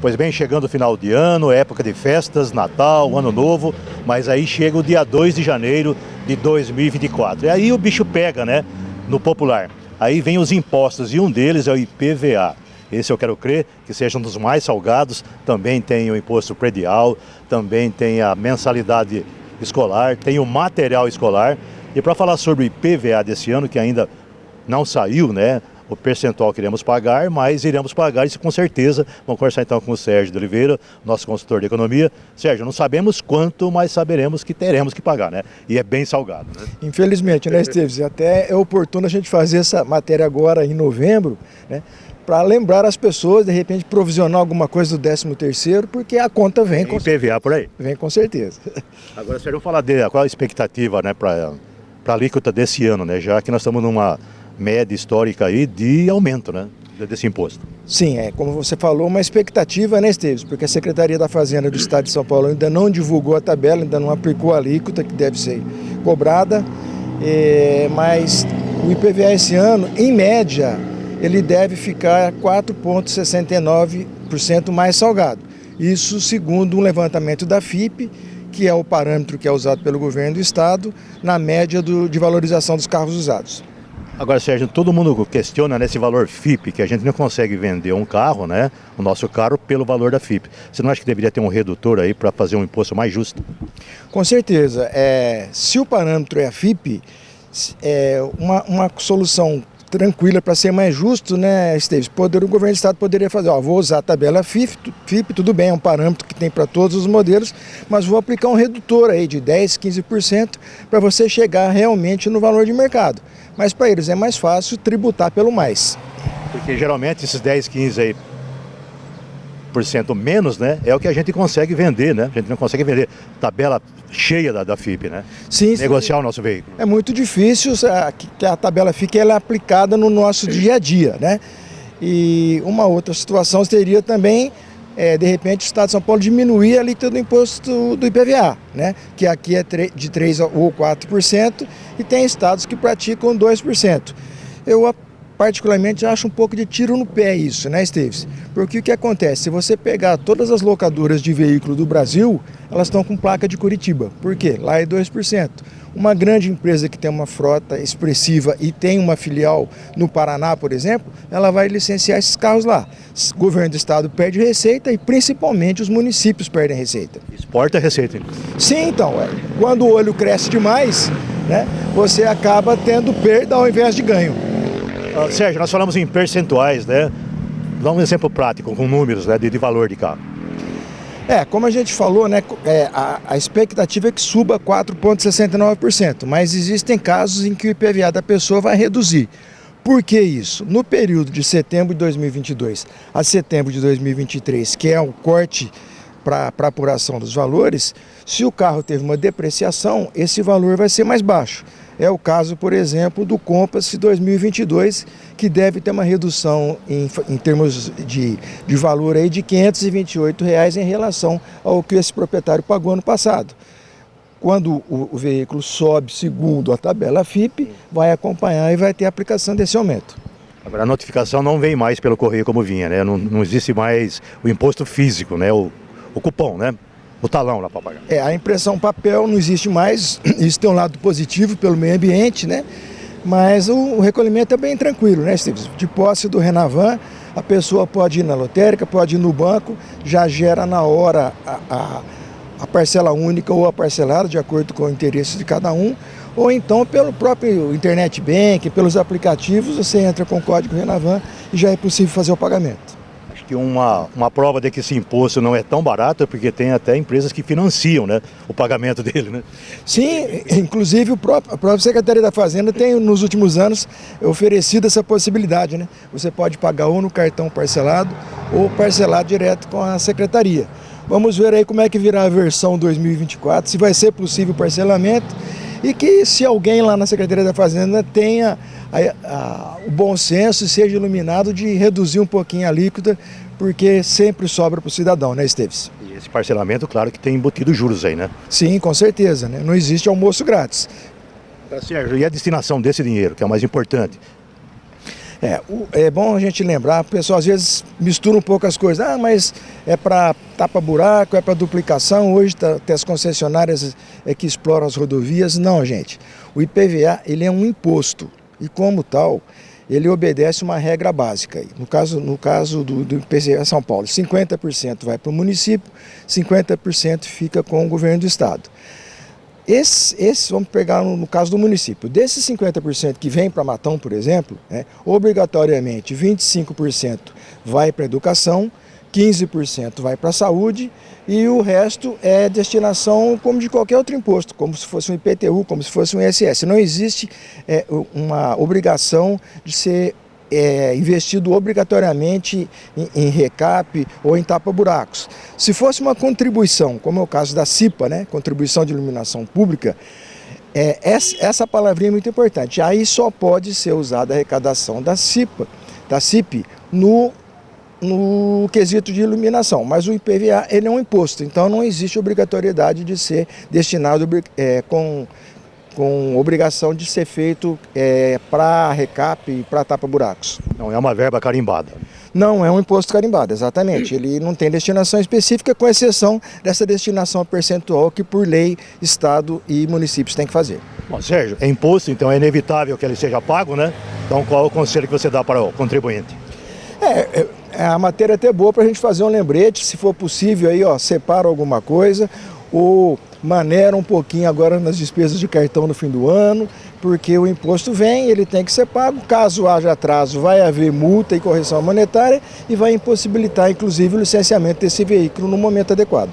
Pois bem, chegando o final de ano, época de festas, Natal, Ano Novo, mas aí chega o dia 2 de janeiro de 2024. E aí o bicho pega, né, no popular. Aí vem os impostos e um deles é o IPVA. Esse eu quero crer que seja um dos mais salgados. Também tem o imposto predial, também tem a mensalidade escolar, tem o material escolar. E para falar sobre o IPVA desse ano, que ainda não saiu, né, o percentual que iremos pagar, mas iremos pagar isso com certeza. Vamos conversar então com o Sérgio de Oliveira, nosso consultor de economia. Sérgio, não sabemos quanto, mas saberemos que teremos que pagar, né? E é bem salgado, né? Infelizmente, né, Esteves? Até é oportuno a gente fazer essa matéria agora em novembro, né? Para lembrar as pessoas, de repente, provisionar alguma coisa do 13º, porque a conta vem com IPVA por aí. Vem com certeza. Agora, Sérgio, vamos falar qual a expectativa, né, para a alíquota desse ano, né? Já que nós estamos numa média histórica aí de aumento, né, desse imposto. Sim, como você falou, uma expectativa, né, Esteves? Porque a Secretaria da Fazenda do Estado de São Paulo ainda não divulgou a tabela, ainda não aplicou a alíquota que deve ser cobrada, mas o IPVA esse ano, em média, ele deve ficar 4,69% mais salgado. Isso segundo um levantamento da FIPE, que é o parâmetro que é usado pelo governo do Estado, na média de valorização dos carros usados. Agora, Sérgio, todo mundo questiona nesse valor FIPE, que a gente não consegue vender um carro, né, o nosso carro, pelo valor da FIPE. Você não acha que deveria ter um redutor aí para fazer um imposto mais justo? Com certeza. Se o parâmetro é a FIPE, uma solução tranquila para ser mais justo, né, Esteves? O governo do Estado poderia fazer, vou usar a tabela FIPE, tudo bem, é um parâmetro que tem para todos os modelos, mas vou aplicar um redutor aí de 10%, 15% para você chegar realmente no valor de mercado. Mas para eles é mais fácil tributar pelo mais. Porque geralmente esses 10, 15 aí por cento menos, né, é o que a gente consegue vender, né? A gente não consegue vender tabela cheia da FIPE, né? Sim, negociar o nosso veículo. É muito difícil que a tabela FIPE ela é aplicada no nosso dia a dia, né? E uma outra situação seria também, de repente, o Estado de São Paulo diminuir a alíquota do imposto do IPVA, né? Que aqui é de 3% ou 4%, e tem estados que praticam 2%. Eu particularmente acho um pouco de tiro no pé isso, né, Esteves? Porque o que acontece? Se você pegar todas as locadoras de veículo do Brasil, elas estão com placa de Curitiba. Por quê? Lá é 2%. Uma grande empresa que tem uma frota expressiva e tem uma filial no Paraná, por exemplo, ela vai licenciar esses carros lá. O governo do estado perde receita e principalmente os municípios perdem receita. Exporta receita. Sim, então, quando o olho cresce demais, né, você acaba tendo perda ao invés de ganho. Sérgio, nós falamos em percentuais, né? Dá um exemplo prático, com números, né, de valor de carro. Como a gente falou, né, a expectativa é que suba 4,69%, mas existem casos em que o IPVA da pessoa vai reduzir. Por que isso? No período de setembro de 2022 a setembro de 2023, que é o corte para apuração dos valores, se o carro teve uma depreciação, esse valor vai ser mais baixo. É o caso, por exemplo, do Compass 2022, que deve ter uma redução em termos de valor aí de R$ 528 em relação ao que esse proprietário pagou ano passado. Quando o veículo sobe segundo a tabela FIPE, vai acompanhar e vai ter a aplicação desse aumento. Agora, a notificação não vem mais pelo correio como vinha, né? Não existe mais o imposto físico, né? O cupom, né? O talão lá para pagar. A impressão papel não existe mais, isso tem um lado positivo pelo meio ambiente, né? Mas o recolhimento é bem tranquilo, né, Esteves? De posse do Renavan, a pessoa pode ir na lotérica, pode ir no banco, já gera na hora a parcela única ou a parcelada, de acordo com o interesse de cada um, ou então pelo próprio Internet Bank, pelos aplicativos, você entra com o código Renavan e já é possível fazer o pagamento. Que uma prova de que esse imposto não é tão barato é porque tem até empresas que financiam, né, o pagamento dele, né? Sim, inclusive a própria Secretaria da Fazenda tem nos últimos anos oferecido essa possibilidade, né? Você pode pagar ou no cartão parcelado ou parcelado direto com a Secretaria. Vamos ver aí como é que virá a versão 2024, se vai ser possível o parcelamento e que se alguém lá na Secretaria da Fazenda tenha o bom senso e seja iluminado de reduzir um pouquinho a alíquota, porque sempre sobra para o cidadão, né, Esteves? E esse parcelamento, claro que tem embutido juros aí, né? Sim, com certeza, né? Não existe almoço grátis. Sérgio, e a destinação desse dinheiro, que é o mais importante? É bom a gente lembrar, o pessoal às vezes mistura um pouco as coisas. Ah, mas é para tapa-buraco, é para duplicação, hoje tem as concessionárias que exploram as rodovias. Não, gente, o IPVA ele é um imposto e como tal, ele obedece uma regra básica. No caso do IPVA São Paulo, 50% vai para o município, 50% fica com o governo do estado. Vamos pegar no caso do município, desses 50% que vem para Matão, por exemplo, obrigatoriamente 25% vai para a educação, 15% vai para a saúde e o resto é destinação como de qualquer outro imposto, como se fosse um IPTU, como se fosse um ISS. Não existe uma obrigação de ser investido obrigatoriamente em recap ou em tapa-buracos. Se fosse uma contribuição, como é o caso da CIPA, Contribuição de Iluminação Pública, essa palavrinha é muito importante. Aí só pode ser usada a arrecadação da CIP, no quesito de iluminação, mas o IPVA ele é um imposto, então não existe obrigatoriedade de ser destinado com obrigação de ser feito para recap e para tapa-buracos. Não é uma verba carimbada. Não é um imposto carimbado, exatamente. Ele não tem destinação específica, com exceção dessa destinação percentual que, por lei, Estado e municípios têm que fazer. Bom, Sérgio, é imposto, então é inevitável que ele seja pago, né? Então qual é o conselho que você dá para o contribuinte? A matéria é até boa para a gente fazer um lembrete, se for possível, aí, separa alguma coisa, ou maneira um pouquinho agora nas despesas de cartão no fim do ano, porque o imposto vem, ele tem que ser pago, caso haja atraso vai haver multa e correção monetária e vai impossibilitar inclusive o licenciamento desse veículo no momento adequado.